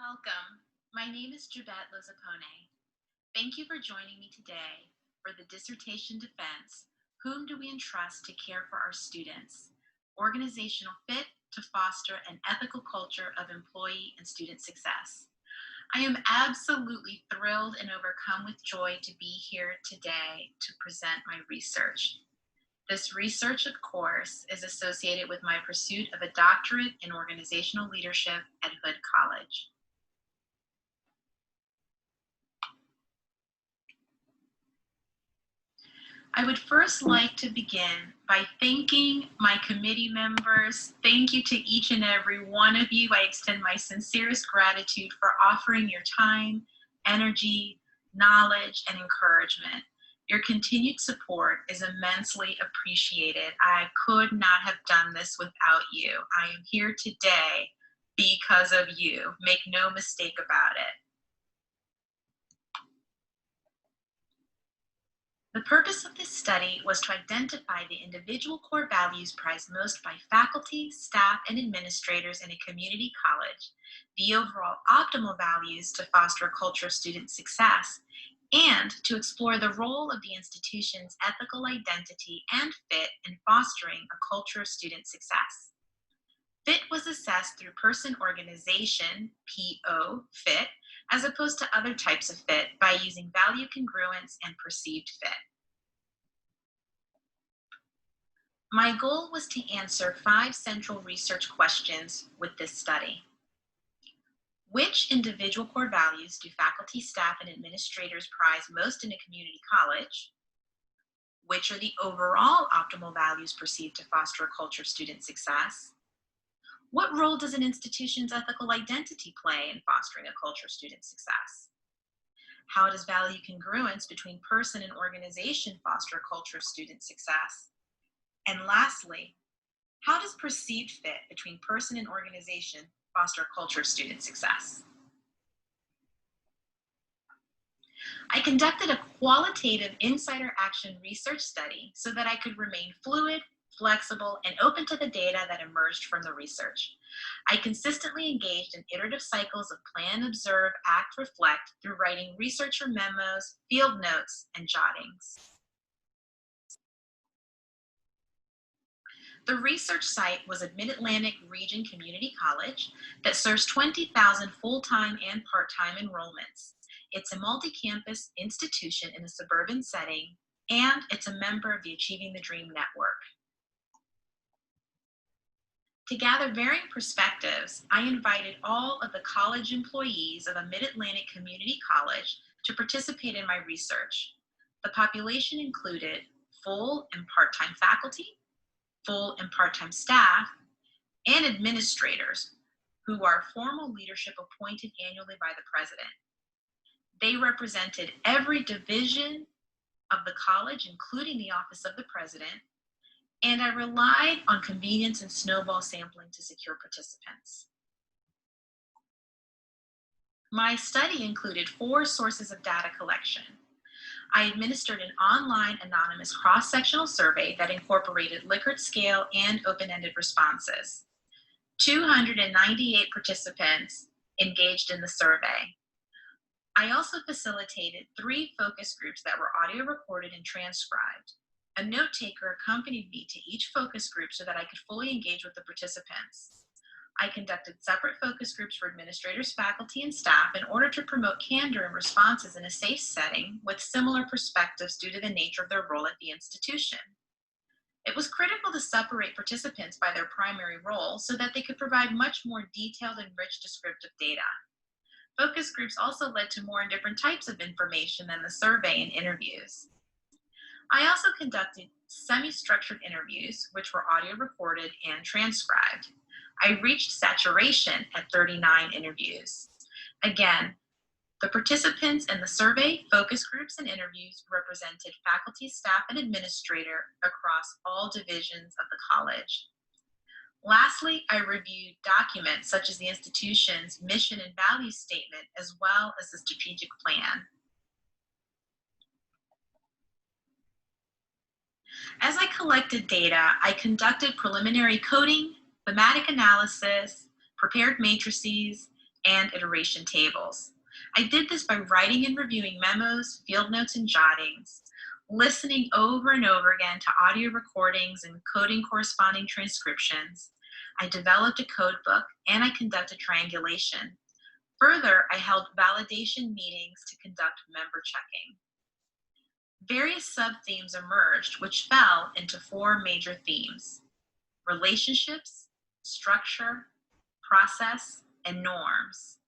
Welcome. My name is Lozupone. Thank you for joining me today for the dissertation defense, Whom Do We Entrust to Care for Our Students? Organizational Fit to Foster an Ethical Culture of Employee and Student Success. I am absolutely thrilled and overcome with joy to be here today to present my research. This research, of course, is associated with my pursuit of a doctorate in organizational leadership at Hood College. I would first like to begin by thanking my committee members. Thank you to each and every one of you. I extend my sincerest gratitude for offering your time, energy, knowledge, and encouragement. Your continued support is immensely appreciated. I could not have done this without you. I am here today because of you. Make no mistake about it. The purpose of this study was to identify the individual core values prized most by faculty, staff, and administrators in a community college, the overall optimal values to foster a culture of student success, and to explore the role of the institution's ethical identity and fit in fostering a culture of student success. Fit was assessed through person-organization, PO, fit, as opposed to other types of fit by using value congruence and perceived fit. My goal was to answer 5 central research questions with this study. Which individual core values do faculty, staff, and administrators prize most in a community college? Which are the overall optimal values perceived to foster a culture of student success? What role does an institution's ethical identity play in fostering a culture of student success? How does value congruence between person and organization foster a culture of student success? And lastly, how does perceived fit between person and organization foster a culture of student success? I conducted a qualitative insider action research study so that I could remain fluid, flexible, and open to the data that emerged from the research. I consistently engaged in iterative cycles of plan, observe, act, reflect through writing researcher memos, field notes, and jottings. The research site was a Mid-Atlantic Region Community College that serves 20,000 full-time and part-time enrollments. It's a multi-campus institution in a suburban setting, and it's a member of the Achieving the Dream Network. To gather varying perspectives, I invited all of the college employees of a Mid-Atlantic community college to participate in my research. The population included full and part-time faculty, full and part-time staff, and administrators who are formal leadership appointed annually by the president. They represented every division of the college, including the office of the president, and I relied on convenience and snowball sampling to secure participants. My study included 4 sources of data collection. I administered an online anonymous cross-sectional survey that incorporated Likert scale and open-ended responses. 298 participants engaged in the survey. I also facilitated 3 focus groups that were audio recorded and transcribed. A note taker accompanied me to each focus group so that I could fully engage with the participants. I conducted separate focus groups for administrators, faculty, and staff in order to promote candor in responses in a safe setting with similar perspectives due to the nature of their role at the institution. It was critical to separate participants by their primary role so that they could provide much more detailed and rich descriptive data. Focus groups also led to more and different types of information than the survey and interviews. I also conducted semi-structured interviews, which were audio recorded and transcribed. I reached saturation at 39 interviews. Again, the participants in the survey, focus groups, and interviews represented faculty, staff, and administrator across all divisions of the college. Lastly, I reviewed documents such as the institution's mission and value statement, as well as the strategic plan. As I collected data, I conducted preliminary coding, thematic analysis, prepared matrices, and iteration tables. I did this by writing and reviewing memos, field notes, and jottings, listening over and over again to audio recordings and coding corresponding transcriptions. I developed a code book and I conducted triangulation. Further, I held validation meetings to conduct member checking. Various sub-themes emerged which fell into four major themes: relationships, structure, process, and norms.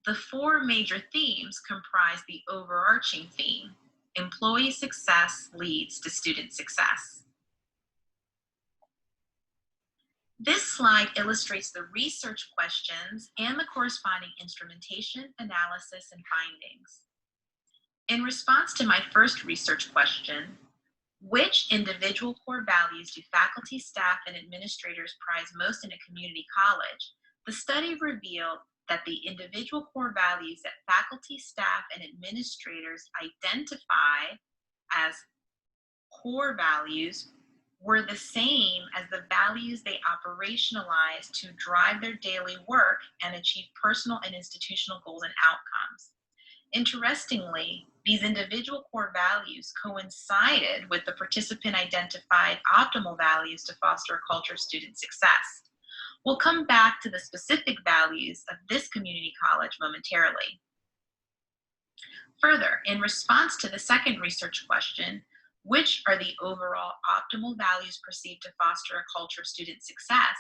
The four major themes comprise the overarching theme: employee success leads to student success. This slide illustrates the research questions and the corresponding instrumentation, analysis, and findings. In response to my first research question, which individual core values do faculty, staff, and administrators prize most in a community college? The study revealed that the individual core values that faculty, staff, and administrators identify as core values were the same as the values they operationalize to drive their daily work and achieve personal and institutional goals and outcomes. Interestingly, these individual core values coincided with the participant-identified optimal values to foster a culture of student success. We'll come back to the specific values of this community college momentarily. Further, in response to the second research question, which are the overall optimal values perceived to foster a culture of student success,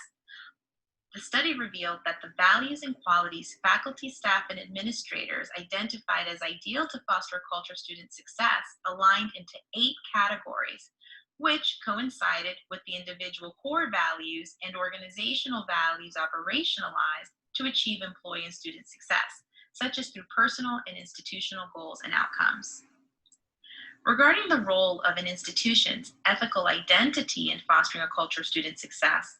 the study revealed that the values and qualities faculty, staff, and administrators identified as ideal to foster a culture of student success aligned into 8 categories, which coincided with the individual core values and organizational values operationalized to achieve employee and student success, such as through personal and institutional goals and outcomes. Regarding the role of an institution's ethical identity in fostering a culture of student success,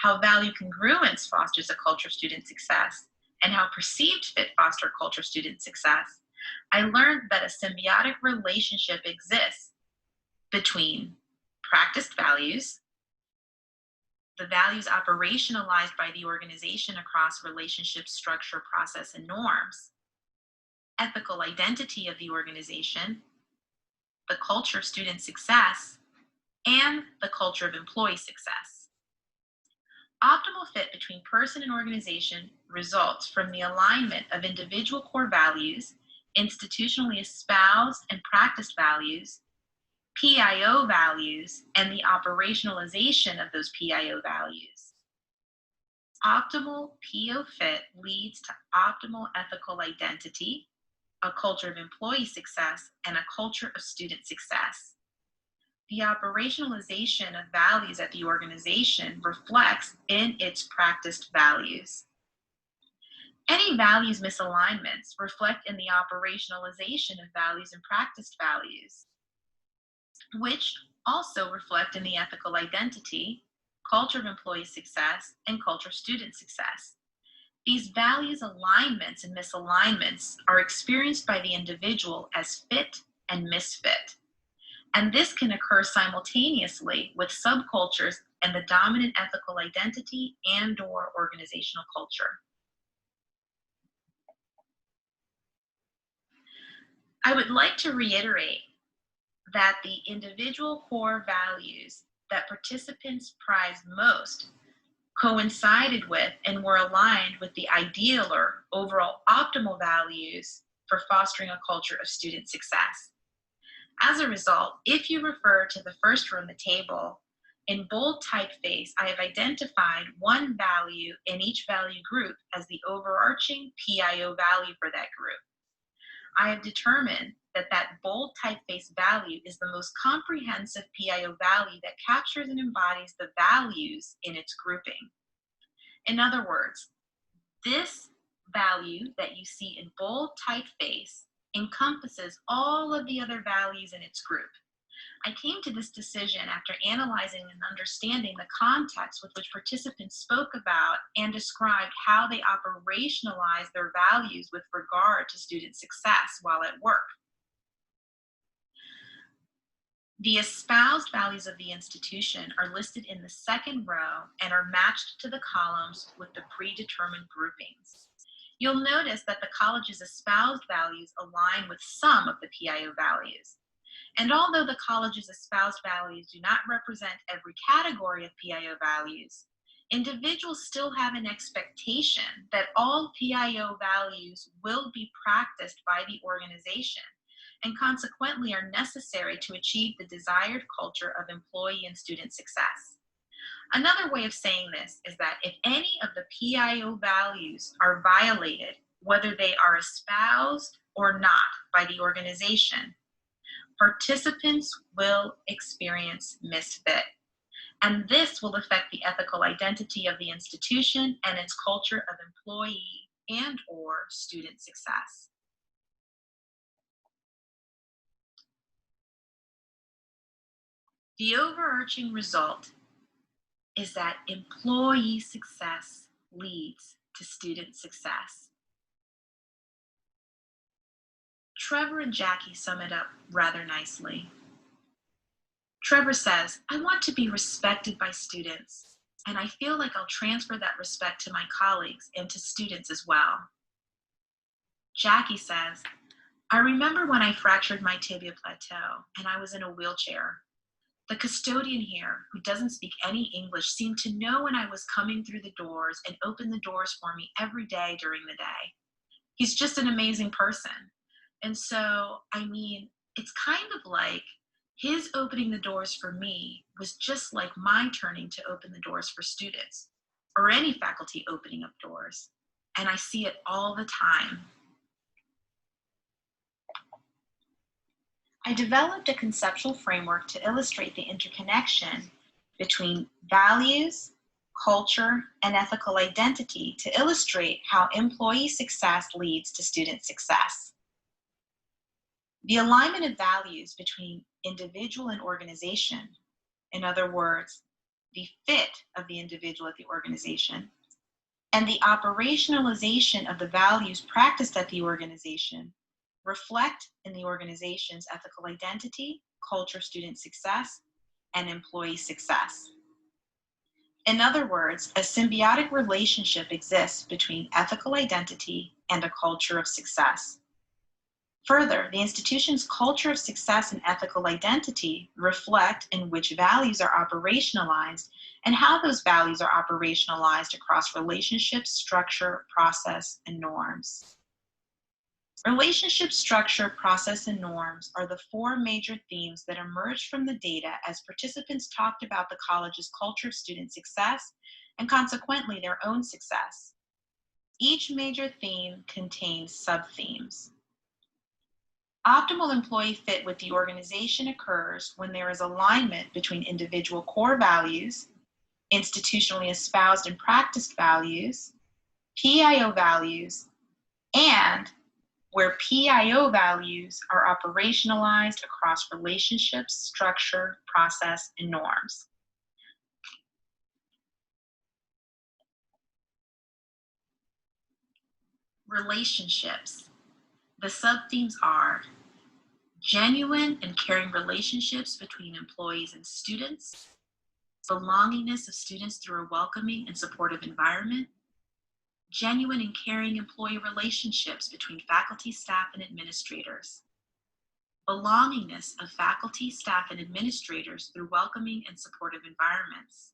how value congruence fosters a culture of student success, and how perceived fit foster a culture of student success, I learned that a symbiotic relationship exists between practiced values, the values operationalized by the organization across relationship, structure, process, and norms, ethical identity of the organization, the culture of student success, and the culture of employee success. Optimal fit between person and organization results from the alignment of individual core values, institutionally espoused and practiced values, PIO values, and the operationalization of those PIO values. Optimal PO fit leads to optimal ethical identity, a culture of employee success, and a culture of student success. The operationalization of values at the organization reflects in its practiced values. Any values misalignments reflect in the operationalization of values and practiced values, which also reflect in the ethical identity, culture of employee success, and culture of student success. These values alignments and misalignments are experienced by the individual as fit and misfit. And this can occur simultaneously with subcultures and the dominant ethical identity and/or organizational culture. I would like to reiterate that the individual core values that participants prize most coincided with and were aligned with the ideal or overall optimal values for fostering a culture of student success. As a result, if you refer to the first row in the table, in bold typeface, I have identified one value in each value group as the overarching PIO value for that group. I have determined that that bold typeface value is the most comprehensive PIO value that captures and embodies the values in its grouping. In other words, this value that you see in bold typeface encompasses all of the other values in its group. I came to this decision after analyzing and understanding the context with which participants spoke about and described how they operationalize their values with regard to student success while at work. The espoused values of the institution are listed in the second row and are matched to the columns with the predetermined groupings. You'll notice that the college's espoused values align with some of the PIO values. And although the college's espoused values do not represent every category of PIO values, individuals still have an expectation that all PIO values will be practiced by the organization and consequently are necessary to achieve the desired culture of employee and student success. Another way of saying this is that if any of the PIO values are violated, whether they are espoused or not by the organization, participants will experience misfit. And this will affect the ethical identity of the institution and its culture of employee and/or student success. The overarching result is that employee success leads to student success. Trevor and Jackie sum it up rather nicely. Trevor says, I want to be respected by students, and I feel like I'll transfer that respect to my colleagues and to students as well. Jackie says, I remember when I fractured my tibia plateau and I was in a wheelchair. The custodian here, who doesn't speak any English, seemed to know when I was coming through the doors and opened the doors for me every day during the day. He's just an amazing person. And so, it's kind of like his opening the doors for me was just like my turning to open the doors for students, or any faculty opening up doors. And I see it all the time. I developed a conceptual framework to illustrate the interconnection between values, culture, and ethical identity to illustrate how employee success leads to student success. The alignment of values between individual and organization, in other words, the fit of the individual at the organization, and the operationalization of the values practiced at the organization reflect in the organization's ethical identity, culture, student success, and employee success. In other words, a symbiotic relationship exists between ethical identity and a culture of success. Further, the institution's culture of success and ethical identity reflect in which values are operationalized and how those values are operationalized across relationships, structure, process, and norms. Relationship, structure, process, and norms are the four major themes that emerged from the data as participants talked about the college's culture of student success and consequently their own success. Each major theme contains sub-themes. Optimal employee fit with the organization occurs when there is alignment between individual core values, institutionally espoused and practiced values, PIO values, and where PIO values are operationalized across relationships, structure, process, and norms. Relationships. The sub-themes are genuine and caring relationships between employees and students, belongingness of students through a welcoming and supportive environment, genuine and caring employee relationships between faculty, staff, and administrators, belongingness of faculty, staff, and administrators through welcoming and supportive environments,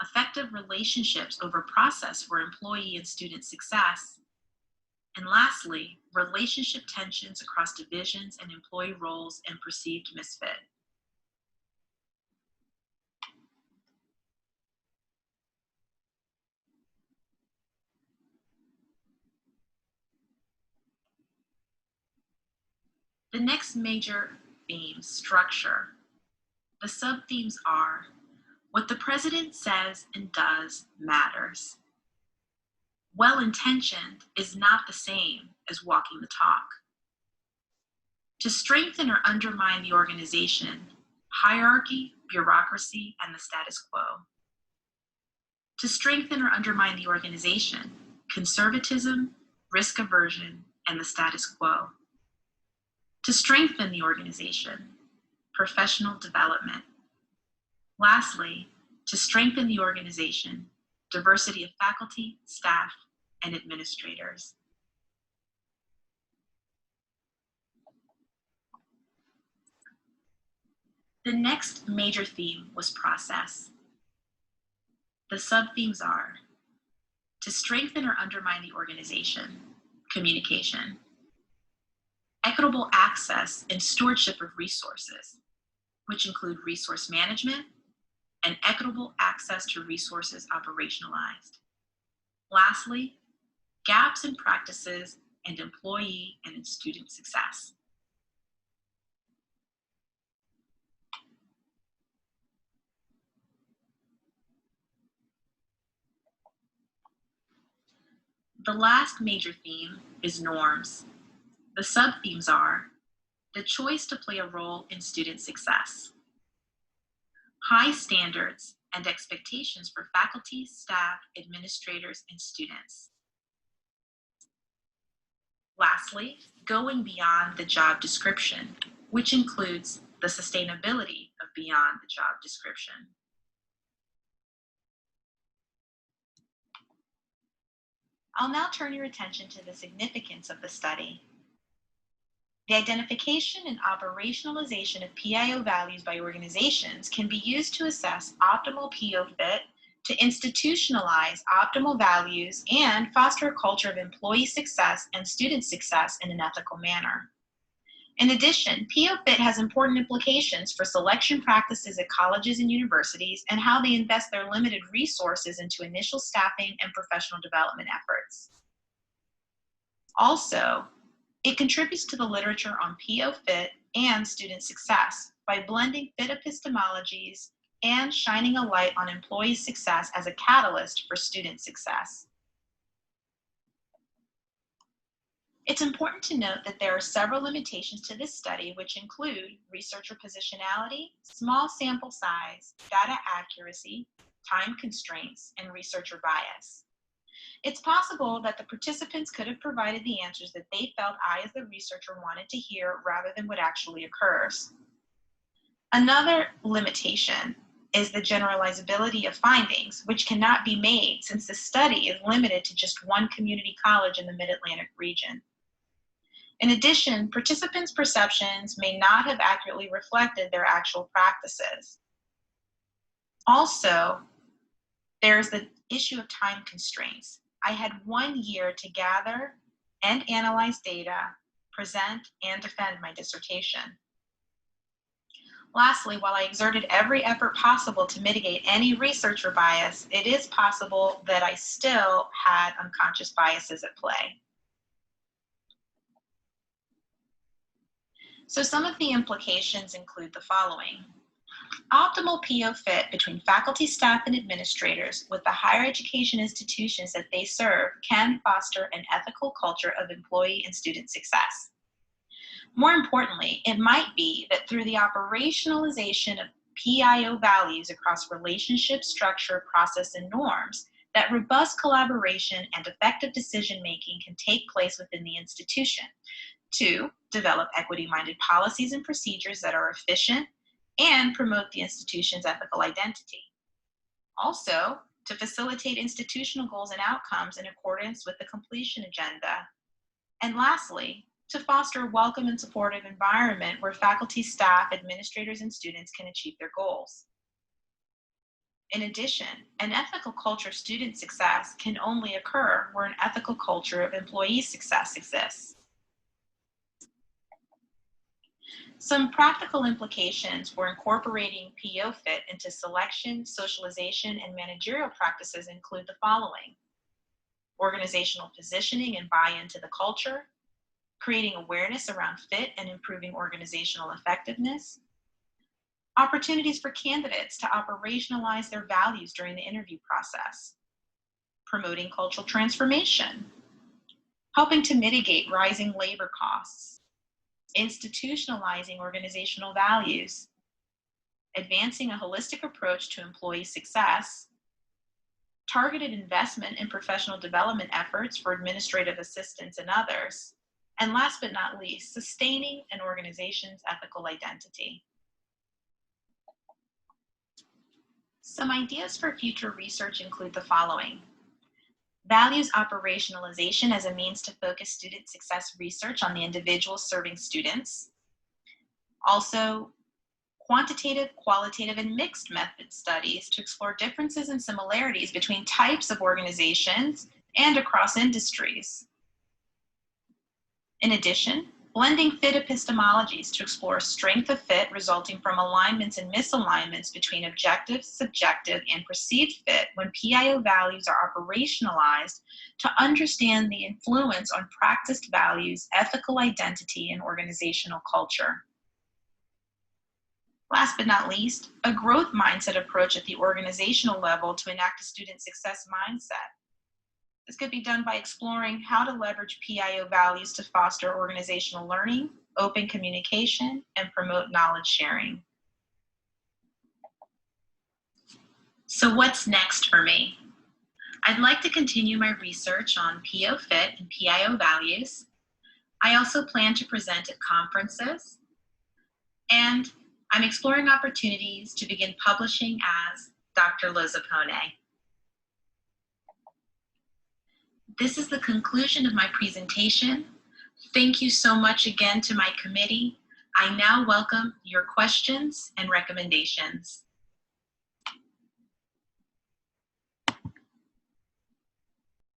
effective relationships over process for employee and student success, and lastly, relationship tensions across divisions and employee roles and perceived misfit. The next major theme, structure. The sub-themes are, what the president says and does matters. Well-intentioned is not the same as walking the talk. To strengthen or undermine the organization, hierarchy, bureaucracy, and the status quo. To strengthen or undermine the organization, conservatism, risk aversion, and the status quo. To strengthen the organization, professional development. Lastly, to strengthen the organization, diversity of faculty, staff, and administrators. The next major theme was process. The sub-themes are to strengthen or undermine the organization, communication, equitable access and stewardship of resources, which include resource management and equitable access to resources operationalized. Lastly, gaps in practices and employee and student success. The last major theme is norms. The sub-themes are the choice to play a role in student success, high standards and expectations for faculty, staff, administrators, and students. Lastly, going beyond the job description, which includes the sustainability of beyond the job description. I'll now turn your attention to the significance of the study. The identification and operationalization of PIO values by organizations can be used to assess optimal PO fit, to institutionalize optimal values, and foster a culture of employee success and student success in an ethical manner. In addition, PO fit has important implications for selection practices at colleges and universities and how they invest their limited resources into initial staffing and professional development efforts. Also, it contributes to the literature on PO fit and student success by blending fit epistemologies and shining a light on employee success as a catalyst for student success. It's important to note that there are several limitations to this study, which include researcher positionality, small sample size, data accuracy, time constraints, and researcher bias. It's possible that the participants could have provided the answers that they felt I, as the researcher, wanted to hear rather than what actually occurs. Another limitation is the generalizability of findings, which cannot be made since the study is limited to just one community college in the Mid-Atlantic region. In addition, participants' perceptions may not have accurately reflected their actual practices. Also, there's the issue of time constraints. I had 1 year to gather and analyze data, present, and defend my dissertation. Lastly, while I exerted every effort possible to mitigate any researcher bias, it is possible that I still had unconscious biases at play. So some of the implications include the following. Optimal PO fit between faculty, staff, and administrators with the higher education institutions that they serve can foster an ethical culture of employee and student success. More importantly, it might be that through the operationalization of PIO values across relationship, structure, process, and norms, that robust collaboration and effective decision-making can take place within the institution. 2, develop equity-minded policies and procedures that are efficient and promote the institution's ethical identity. Also, to facilitate institutional goals and outcomes in accordance with the completion agenda. And lastly, to foster a welcome and supportive environment where faculty, staff, administrators, and students can achieve their goals. In addition, an ethical culture of student success can only occur where an ethical culture of employee success exists. Some practical implications for incorporating PO fit into selection, socialization, and managerial practices include the following. Organizational positioning and buy-in to the culture, creating awareness around fit and improving organizational effectiveness, opportunities for candidates to operationalize their values during the interview process, promoting cultural transformation, helping to mitigate rising labor costs, institutionalizing organizational values, advancing a holistic approach to employee success, targeted investment in professional development efforts for administrative assistants and others, and last but not least, sustaining an organization's ethical identity. Some ideas for future research include the following. Values operationalization as a means to focus student success research on the individuals serving students. Also, quantitative, qualitative, and mixed method studies to explore differences and similarities between types of organizations and across industries. In addition, blending fit epistemologies to explore strength of fit resulting from alignments and misalignments between objective, subjective, and perceived fit when PIO values are operationalized to understand the influence on practiced values, ethical identity, and organizational culture. Last but not least, a growth mindset approach at the organizational level to enact a student success mindset. This could be done by exploring how to leverage PIO values to foster organizational learning, open communication, and promote knowledge sharing. So what's next for me? I'd like to continue my research on PO fit and PIO values. I also plan to present at conferences, and I'm exploring opportunities to begin publishing as Dr. Lozupone. This is the conclusion of my presentation. Thank you so much again to my committee. I now welcome your questions and recommendations.